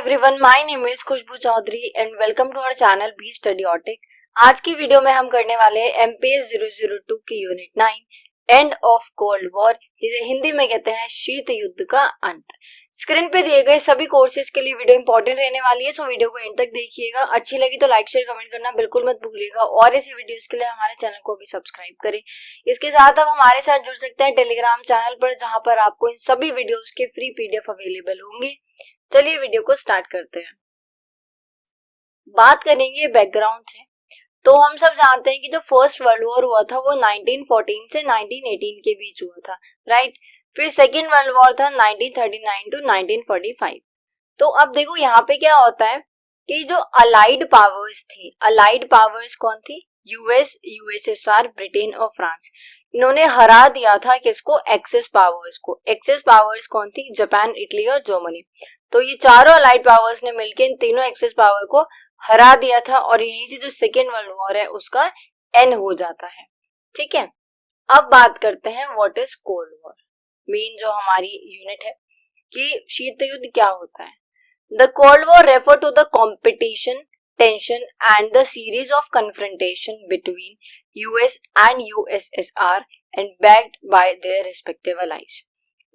Everyone, my name is Khushboo Chaudhary and welcome to our channel Be Studiotic. आज की video में हम करने वाले हैं एमपीएस 002 की unit 9 end of cold war, जिसे हिंदी में कहते हैं शीत युद्ध का अंत। स्क्रीन पे दिए गए सभी कोर्सेज के लिए वीडियो इंपॉर्टेंट रहने वाली है, सो वीडियो को एंड तक देखिएगा। अच्छी लगी तो लाइक शेयर कमेंट करना बिल्कुल मत भूलिएगा और ऐसी वीडियोस के लिए हमारे चैनल को भी सब्सक्राइब करें। इसके साथ आप हमारे साथ जुड़ सकते हैं टेलीग्राम चैनल पर, जहां पर आपको इन सभी वीडियोस के फ्री पीडीएफ अवेलेबल होंगे। चलिए वीडियो को स्टार्ट करते हैं। बात करेंगे बैकग्राउंड से। तो हम सब जानते हैं कि जो फर्स्ट वर्ल्ड वॉर हुआ था वो 1914 से 1918 के बीच हुआ था, राइट। फिर सेकेंड वर्ल्ड वॉर था 1939 टू 1945। तो अब देखो यहाँ पे क्या होता है कि जो अलाइड पावर्स थी, अलाइड पावर्स कौन थी? यूएस, यूएसएसआर, ब्रिटेन और फ्रांस। इन्होंने हरा दिया था किसको? एक्सेस पावर्स को। एक्सेस पावर्स कौन थी? जापान, इटली और जर्मनी। तो ये चारों अलाइड पावर्स ने मिलकर इन तीनों एक्सेस पावर को हरा दिया था और यहीं से जो सेकेंड वर्ल्ड वॉर है उसका एंड हो जाता है, ठीक है। अब बात करते हैं what is cold war. Main जो हमारी यूनिट है कि शीत युद्ध क्या होता है। The cold war refer to the competition, tension and the series of confrontation between US and USSR and backed by their respective allies.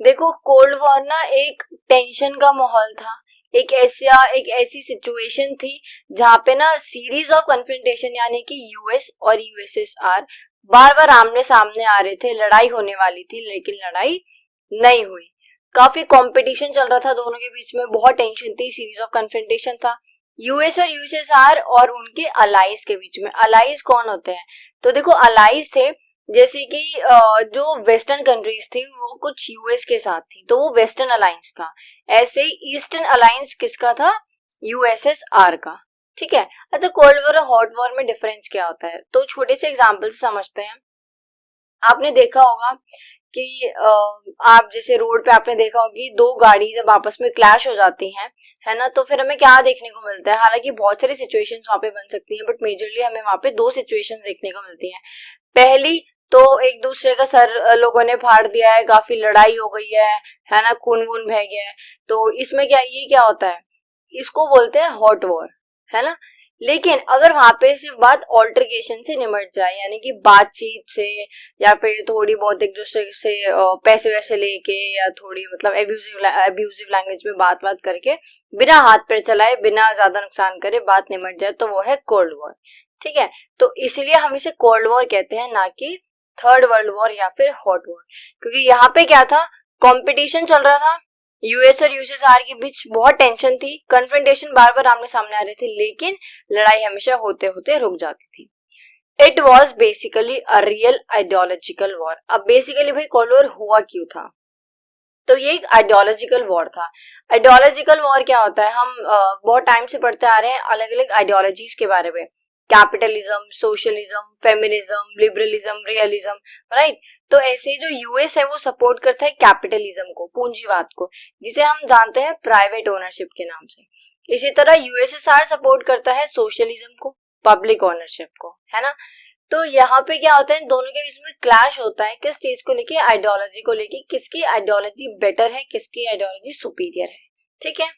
देखो, कोल्ड वॉर ना एक टेंशन का माहौल था, एक ऐसी सिचुएशन थी जहां पे ना सीरीज ऑफ कन्फ्रंटेशन यानी कि यूएस और यूएसएसआर बार बार आमने सामने आ रहे थे। लड़ाई होने वाली थी लेकिन लड़ाई नहीं हुई। काफी कंपटीशन चल रहा था दोनों के बीच में, बहुत टेंशन थी, सीरीज ऑफ कन्फ्रंटेशन था यूएस और यूएसएसआर और उनके अलाइज के बीच में। अलाइज कौन होते हैं? तो देखो, अलाइज थे जैसे कि जो वेस्टर्न कंट्रीज थी वो कुछ यूएस के साथ थी, तो वो वेस्टर्न अलायंस था। ऐसे ही ईस्टर्न अलायंस किसका था? यूएसएसआर का, ठीक है। अच्छा, कोल्ड वॉर और हॉट वॉर में डिफरेंस क्या होता है? तो छोटे से एग्जांपल से समझते हैं। आपने देखा होगा कि आप जैसे रोड पे आपने देखा होगा कि दो गाड़ी जब आपस में क्लैश हो जाती हैं, है ना, तो फिर हमें क्या देखने को मिलता है? हालांकि बहुत सारी सिचुएशंस वहां पे बन सकती हैं, बट मेजरली हमें वहां पे दो सिचुएशंस देखने को मिलती हैं। पहली तो एक दूसरे का सर लोगों ने फाड़ दिया है, काफी लड़ाई हो गई है ना, खून वून बह गया है। तो इसमें क्या होता है? इसको बोलते हैं हॉट वॉर, है ना। लेकिन अगर वहां पे सिर्फ बात ऑल्टरकेशन से निमट जाए, यानी कि बातचीत से या फिर थोड़ी बहुत एक दूसरे से पैसे वैसे लेके या थोड़ी मतलब एब्यूजिव लैंग्वेज में बात करके बिना हाथ पैर चलाए, बिना ज्यादा नुकसान करे बात निमट जाए, तो वो है कोल्ड वॉर, ठीक है। तो इसलिए हम इसे कोल्ड वॉर कहते हैं, ना कि थर्ड वर्ल्ड वॉर या फिर हॉट वॉर, क्योंकि यहाँ पे क्या था? कंपटीशन चल रहा था, यूएस और यूएसएसआर के बीच बहुत टेंशन थी, कन्फ्रंटेशन बार बार आमने सामने आ रहे थे, लेकिन लड़ाई हमेशा होते होते रुक जाती थी। It was basically a real ideological war. अब बेसिकली भाई कोल्ड वॉर हुआ क्यों था? तो ये एक आइडियोलॉजिकल वॉर था। आइडियोलॉजिकल वॉर क्या होता है? हम बहुत टाइम से पढ़ते आ रहे हैं अलग अलग आइडियोलॉजीज के बारे में, capitalism, socialism, feminism, liberalism, realism, right. तो ऐसे जो यूएस है वो सपोर्ट करता है कैपिटलिज्म को, पूंजीवाद को, जिसे हम जानते हैं प्राइवेट ओनरशिप के नाम से। इसी तरह यूएसएसआर सपोर्ट करता है सोशलिज्म को, पब्लिक ओनरशिप को, है ना। तो यहाँ पे क्या होता है? इन दोनों के बीच में क्लैश होता है, किस चीज को लेके? आइडियोलॉजी को लेके, किसकी आइडियोलॉजी बेटर है, किसकी आइडियोलॉजी सुपीरियर है, ठीक है।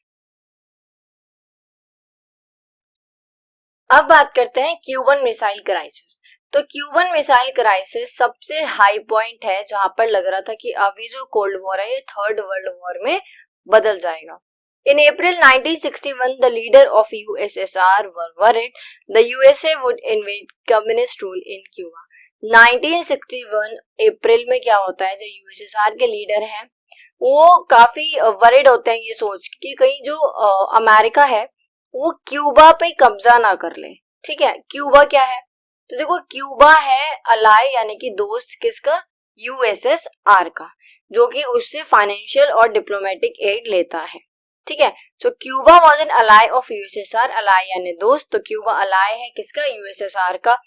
अब बात करते हैं क्यूबन मिसाइल क्राइसिस। तो क्यूबन मिसाइल क्राइसिस सबसे हाई पॉइंट है, जहां पर लग रहा था कि अब ये जो कोल्ड वॉर है ये थर्ड वर्ल्ड वॉर में बदल जाएगा। In April 1961, the leader of USSR were worried the USA would invade communist rule in Cuba. 1961 अप्रैल में क्या होता है? जो यूएसएसआर के लीडर हैं वो काफी वरिड होते हैं ये सोच कि कहीं जो अमेरिका है वो क्यूबा पे कब्जा ना कर ले, ठीक है। क्यूबा क्या है? तो देखो, क्यूबा है अलाय यानी कि दोस्त किसका? यूएसएसआर का, जो कि उससे फाइनेंशियल और डिप्लोमेटिक एड लेता है, ठीक है। So Cuba was an ally of USSR, ally यानी दोस्त, तो क्यूबा अलाय है किसका? यूएसएसआर का,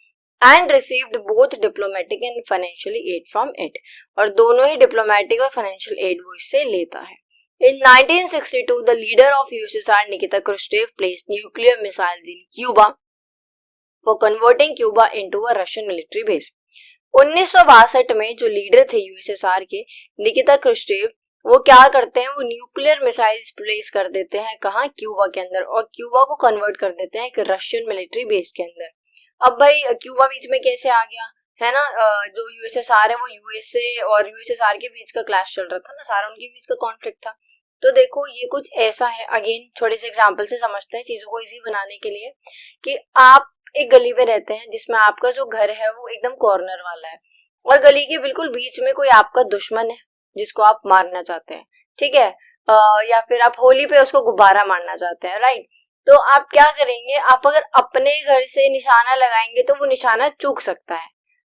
and received both diplomatic and financial aid from it, और दोनों ही डिप्लोमेटिक और फाइनेंशियल एड वो इससे लेता है। In 1962, the leader of USSR, Nikita Khrushchev, placed nuclear missiles in Cuba for converting Cuba into a Russian military base. 1962 में जो लीडर थे यूएसएसआर के, निकिता क्रुश्चेव, वो क्या करते हैं, वो न्यूक्लियर मिसाइल्स प्लेस कर देते हैं कहाँ, क्यूबा के अंदर, और क्यूबा को कन्वर्ट कर देते हैं एक रशियन मिलिट्री बेस के अंदर। अब भाई क्यूबा बीच में कैसे आ गया, है ना, जो यूएसएसआर है वो यूएसए और यूएसएसआर के बीच का क्लैश चल रहा था ना, सारा उनके बीच का कॉन्फ्लिक्ट था। तो देखो ये कुछ ऐसा है, अगेन छोटे से एग्जांपल से समझते हैं चीजों को इजी बनाने के लिए, कि आप एक गली में रहते हैं जिसमें आपका जो घर है वो एकदम कॉर्नर वाला है, और गली के बिल्कुल बीच में कोई आपका दुश्मन है जिसको आप मारना चाहते हैं, ठीक है, या फिर आप होली पे उसको गुब्बारा मारना चाहते हैं, राइट। तो आप क्या करेंगे, आप अगर अपने घर से निशाना लगाएंगे तो वो निशाना चूक सकता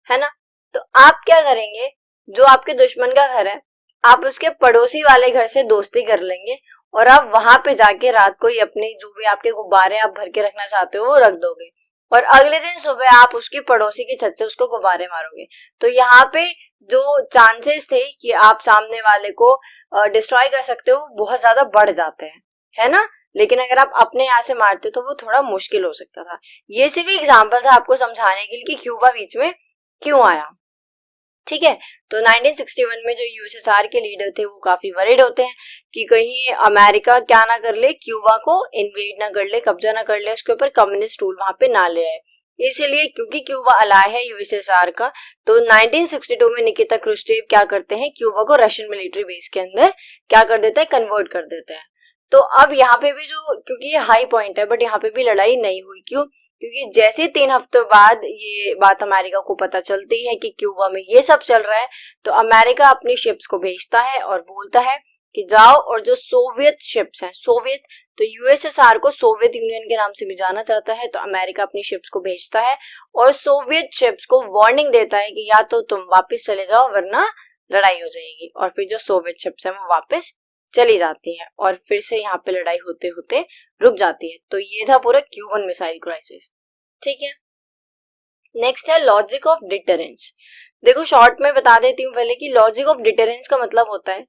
है ना। तो आप क्या करेंगे, जो आपके दुश्मन का घर है आप उसके पड़ोसी वाले घर से दोस्ती कर लेंगे, और आप वहां पे जाके रात को ही अपने जो भी आपके गुब्बारे आप भर के रखना चाहते हो वो रख दोगे, और अगले दिन सुबह आप उसकी पड़ोसी की छत से उसको गुब्बारे मारोगे। तो यहाँ पे जो चांसेस थे कि आप सामने वाले को डिस्ट्रॉय कर सकते हो बहुत ज्यादा बढ़ जाते हैं, है ना। लेकिन अगर आप अपने यहाँ से मारते तो वो थोड़ा मुश्किल हो सकता था। ये सिर्फ एग्जाम्पल था आपको समझाने के लिए कि क्यूबा बीच में क्यों आया, ठीक है। तो 1961 में जो यूएसएसआर के लीडर थे वो काफी वरीड होते हैं कि कहीं अमेरिका क्या ना कर ले, क्यूबा को इन्वेड ना कर ले, कब्जा ना कर ले, उसके ऊपर कम्युनिस्ट रूल वहां पे ना ले आए। इसीलिए क्योंकि क्यूबा अलाय है यूएसएसआर का, तो 1962 में निकिता क्रुश्चेव क्या करते हैं, क्यूबा को रशियन मिलिट्री बेस के अंदर क्या कर देते हैं, कन्वर्ट कर देते हैं। तो अब यहाँ पे भी जो, क्योंकि ये हाई पॉइंट है, बट यहाँ पे भी लड़ाई नहीं हुई, क्यों, क्योंकि जैसे 3 हफ्तों बाद ये बात अमेरिका को पता चलती है कि क्यूबा में ये सब चल रहा है, तो अमेरिका अपनी शिप्स को भेजता है और बोलता है कि जाओ, और जो सोवियत शिप्स हैं, सोवियत, तो यूएसएसआर को सोवियत यूनियन के नाम से भी जाना जाता है, तो अमेरिका अपनी शिप्स को भेजता है और सोवियत शिप्स को वार्निंग देता है कि या तो तुम वापस चले जाओ वरना लड़ाई हो जाएगी, और फिर जो सोवियत शिप्स हैं वो वापस चली जाती हैं, और फिर से यहाँ पे लड़ाई होते होते रुक जाती है। तो ये था पूरा क्यूबन मिसाइल क्राइसिस, ठीक है। नेक्स्ट है लॉजिक ऑफ डिटरेंस। देखो शॉर्ट में बता देती हूँ पहले कि लॉजिक ऑफ डिटरेंस का मतलब होता है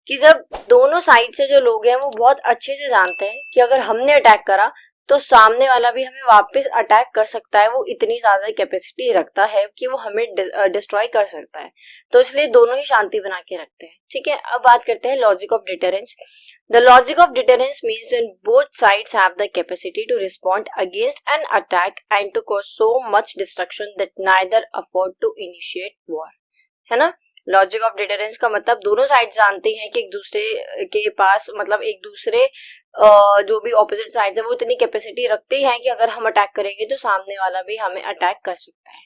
कि जब दोनों साइड से जो लोग हैं वो बहुत अच्छे से जानते हैं कि अगर हमने अटैक करा तो सामने वाला भी हमें वापस अटैक कर सकता है, वो इतनी ज्यादा कैपेसिटी रखता है कि वो हमें डिस्ट्रॉय कर सकता है, तो इसलिए दोनों ही शांति बना के रखते हैं, ठीक है। अब बात करते हैं logic of deterrence. The logic of deterrence means when both sides have the capacity to respond against an attack and to cause so much destruction that neither afford to initiate war, है ना। Logic of deterrence का मतलब दोनों side जानते हैं कि एक दूसरे के पास, मतलब एक दूसरे जो भी ऑपोजिट साइड्स है वो इतनी कैपेसिटी रखती हैं कि अगर हम अटैक करेंगे तो सामने वाला भी हमें अटैक कर सकता है।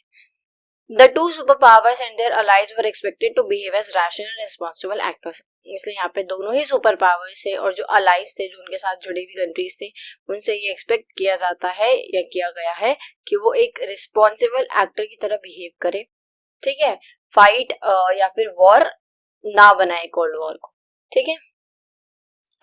The two superpowers and their allies were expected to behave as rational and responsible actors. इसलिए यहाँ पे दोनों ही सुपर पावर्स थे और जो अलाइज थे, जो उनके साथ जुड़ी हुई कंट्रीज थी, उनसे ये एक्सपेक्ट किया जाता है या किया गया है कि वो एक रिस्पॉन्सिबल एक्टर की तरह बिहेव करे, ठीक है, फाइट या फिर वॉर ना बनाए कोल्ड वॉर को, ठीक है।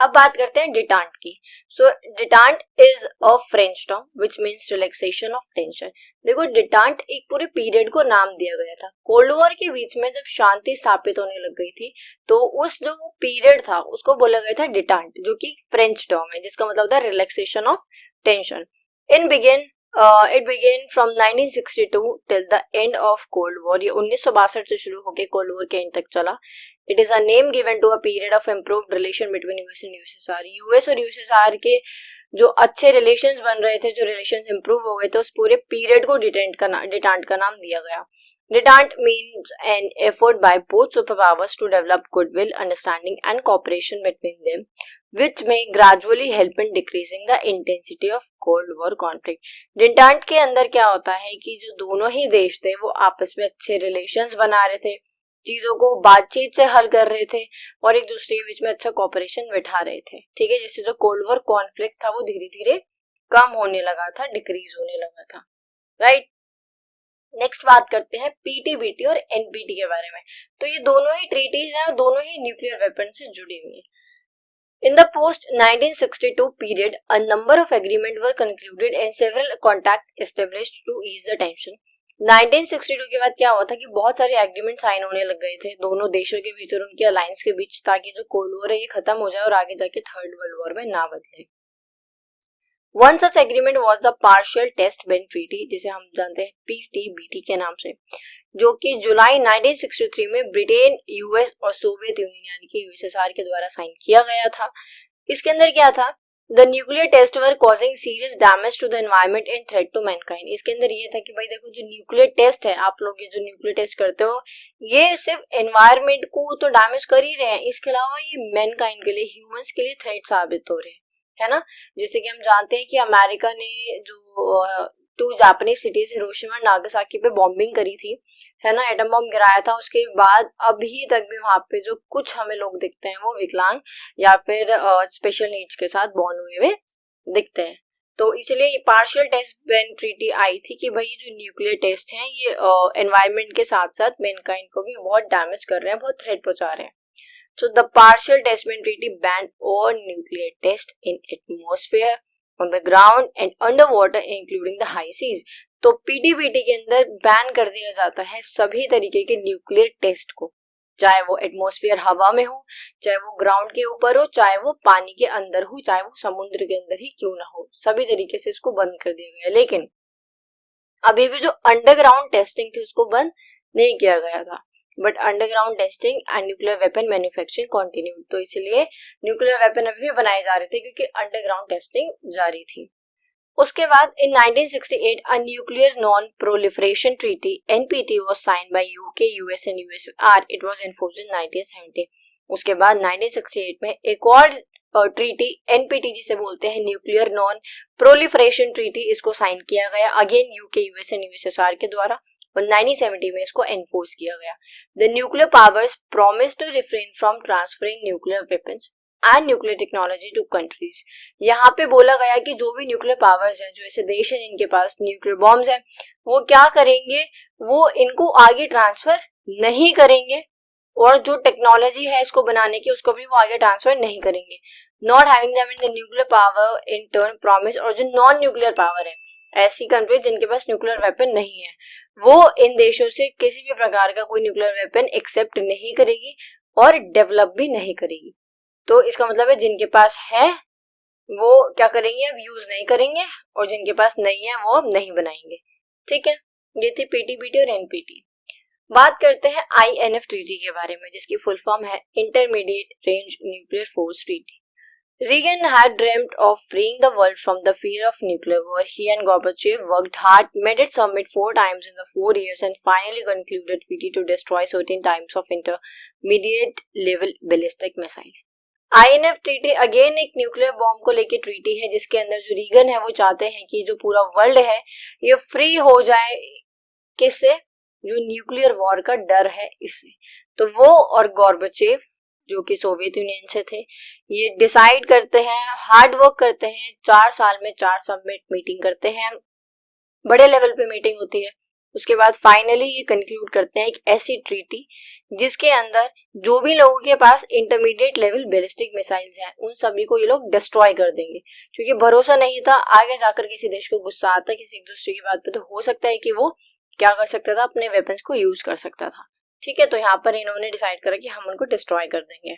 अब बात करते हैं डिटांट की। So detente is a French term which means relaxation of tension. देखो डिटांट एक पूरे पीरियड को नाम दिया गया था कोल्ड वॉर के बीच में, जब शांति स्थापित होने लग गई थी तो उस जो पीरियड था उसको बोला गया था डिटांट, जो कि फ्रेंच टर्म है जिसका मतलब होता है relaxation of tension. It began from 1962 till the end of cold war. ये 1962 से शुरू होकर कोल्ड वॉर के एंड तक चला। It is a name given to a period of improved relation between US and USSR. US और USSR के जो अच्छे रिलेशंस बन रहे थे, जो रिलेशंस इंप्रूव हो गए थे, उस पूरे पीरियड को डिटांट का नाम दिया गया। Detente means an effort by both superpowers to develop goodwill, understanding and cooperation between them which may gradually help in decreasing the intensity of Cold War conflict. डिटांट के अंदर क्या होता है कि जो दोनों ही देश थे वो आपस में अच्छे रिलेशंस बना रहे थे, चीजों को बातचीत से हल कर रहे थे और एक दूसरे के बीच में अच्छा कोऑपरेशन बिठा रहे थे, ठीक है। जिससे जो कोल्ड वॉर कॉन्फ्लिक्ट था वो धीरे धीरे कम होने लगा था, डिक्रीज होने लगा था, राइट। नेक्स्ट बात करते हैं पीटीबीटी और एनपीटी के बारे में। तो ये दोनों ही ट्रीटीज हैं और दोनों ही न्यूक्लियर वेपन से जुड़ी हुई हैं। In the post-1962 period, a number of agreements were concluded and several contacts established to ease the tension. 1962 के बाद क्या हुआ था कि बहुत सारे एग्रीमेंट साइन होने लग गए थे दोनों देशों के बीच और उनके अलायंस के बीच, ताकि जो कोल्ड वॉर है ये खत्म हो जाए और आगे जाके थर्ड वर्ल्ड वॉर में ना बदले। One such agreement was the Partial Test Ban Treaty, जिसे हम जानते हैं पीटीबीटी के नाम से। जो कि जुलाई 1963 में ब्रिटेन, यूएस और सोवियत यूनियन यानी कि यूएसएसआर के द्वारा साइन किया गया था। इसके अंदर क्या था, the nuclear test were causing serious damage to the environment and threat to mankind. इसके अंदर ये था कि भाई देखो, जो न्यूक्लियर टेस्ट है, आप लोग ये जो न्यूक्लियर टेस्ट करते हो, ये सिर्फ एनवायरमेंट को तो डैमेज कर ही रहे हैं, इसके अलावा ये मैनकाइंड के लिए, ह्यूमंस के लिए थ्रेट साबित हो रहे हैं, है ना। जैसे कि हम जानते हैं कि अमेरिका ने जो 2 जापानीज सिटीज हिरोशिमा और नागासाकी पे बॉम्बिंग करी थी, है ना, एटम बॉम्ब गिराया था, उसके बाद अभी तक भी वहां पे जो कुछ हमें लोग दिखते हैं वो विकलांग या फिर स्पेशल नीड्स के साथ बॉर्न हुए हुए दिखते हैं। तो इसलिए पार्शियल टेस्ट बैन ट्रीटी आई थी कि भाई जो न्यूक्लियर टेस्ट हैं ये एनवायरमेंट के साथ साथ मैनकाइंड को भी बहुत डैमेज कर रहे हैं, बहुत थ्रेट पहुंचा रहे हैं। So the partial test ban treaty banned all nuclear tests in atmosphere, on the ground and underwater including the high seas. तो पीटीबीटी के अंदर बैन कर दिया जाता है सभी तरीके के न्यूक्लियर टेस्ट को, चाहे वो एटमॉस्फेयर हवा में हो, चाहे वो ग्राउंड के ऊपर हो, चाहे वो पानी के अंदर हो, चाहे वो समुद्र के अंदर ही क्यों ना हो, सभी तरीके से इसको बंद कर दिया गया। लेकिन अभी भी जो अंडरग्राउंड टेस्टिंग थी उसको बंद नहीं किया गया था, but underground testing and nuclear weapon manufacturing continued. तो इसलिए न्यूक्लियर वेपन अभी भी बनाए जा रहे थे क्योंकि अंडरग्राउंड टेस्टिंग जारी थी। उसके बाद in 1968 a nuclear non proliferation treaty NPT was signed by UK, US and USSR. It was enforced in 1970। उसके बाद 1968 में एक और ट्रीटी एनपीटी जिसे बोलते हैं न्यूक्लियर नॉन प्रोलिफरेशन ट्रीटी, इसको साइन किया गया again UK, US and USSR के द्वारा, और 1970 में इसको एनफोर्स किया गया। The nuclear powers promise to refrain from transferring nuclear weapons and nuclear technology to countries. यहाँ पे बोला गया कि जो भी न्यूक्लियर पावर्स हैं, जो ऐसे देश हैं जिनके पास न्यूक्लियर बॉम्ब्स हैं, वो क्या करेंगे, वो इनको आगे ट्रांसफर नहीं करेंगे, और जो टेक्नोलॉजी है इसको बनाने की उसको भी वो आगे ट्रांसफर नहीं करेंगे। Not having them in the nuclear power in turn promise, और जो नॉन न्यूक्लियर पावर है, ऐसी कंट्रीज जिनके पास न्यूक्लियर वेपन नहीं है, वो इन देशों से किसी भी प्रकार का कोई न्यूक्लियर वेपन एक्सेप्ट नहीं करेगी और डेवलप भी नहीं करेगी। तो इसका मतलब है जिनके पास है वो क्या करेंगे, अब यूज नहीं करेंगे, और जिनके पास नहीं है वो अब नहीं बनाएंगे। ठीक है, ये थी पीटीबीटी और एनपीटी। बात करते हैं आईएनएफ ट्रीटी के बारे में, जिसकी फुल फॉर्म है intermediate range nuclear force treaty. Reagan had dreamt of freeing the world from the fear of nuclear war. He and Gorbachev worked hard, made it summit 4 times in the 4 years, and finally concluded treaty to destroy certain types of intermediate level ballistic missiles. INF treaty again एक nuclear bomb को लेके treaty है, जिसके अंदर जो Regan है वो चाहते हैं कि जो पूरा वर्ल्ड है ये फ्री हो जाए, किससे, जो न्यूक्लियर वॉर का डर है इससे। तो वो और गॉर्बाचेव जो कि सोवियत यूनियन से थे, ये डिसाइड करते हैं, हार्ड वर्क करते हैं, 4 साल में 4 समिट मीटिंग करते हैं, बड़े लेवल पे मीटिंग होती है। उसके बाद फाइनली ये कंक्लूड करते हैं एक ऐसी ट्रीटी जिसके अंदर जो भी लोगों के पास इंटरमीडिएट लेवल बैलिस्टिक मिसाइल्स हैं उन सभी को ये लोग डिस्ट्रॉय कर देंगे, क्योंकि भरोसा नहीं था आगे जाकर किसी देश को गुस्सा आता किसी एक दूसरे की बात पे, तो हो सकता है कि वो क्या कर सकता था, अपने वेपन्स को यूज कर सकता था। ठीक है, तो यहाँ पर इन्होंने डिसाइड करा कि हम उनको डिस्ट्रॉय कर देंगे।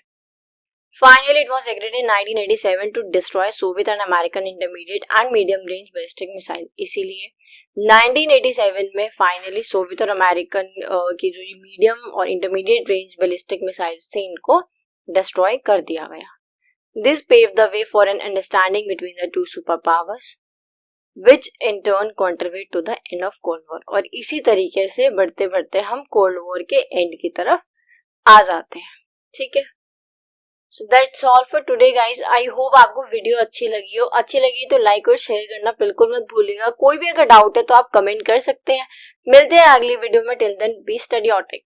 Finally, it was agreed in 1987 to destroy Soviet and American intermediate and medium range ballistic missile. इसीलिए 1987 में फाइनली सोवियत और अमेरिकन की जो मीडियम और इंटरमीडिएट रेंज बैलिस्टिक मिसाइल्स थे इनको डिस्ट्रॉय कर दिया गया। This paved the way for an understanding between the two superpowers, which in turn contribute to the end of Cold War. और इसी तरीके से बढ़ते बढ़ते हम कोल्ड वॉर के एंड की तरफ आ जाते हैं। ठीक है, so that's all for today guys. I hope आपको वीडियो अच्छी लगी हो। अच्छी लगी तो लाइक और शेयर करना बिल्कुल मत भूलिएगा। कोई भी अगर डाउट है तो आप कमेंट कर सकते हैं। मिलते हैं अगली वीडियो में। टिल देन बी स्टडी और टेक।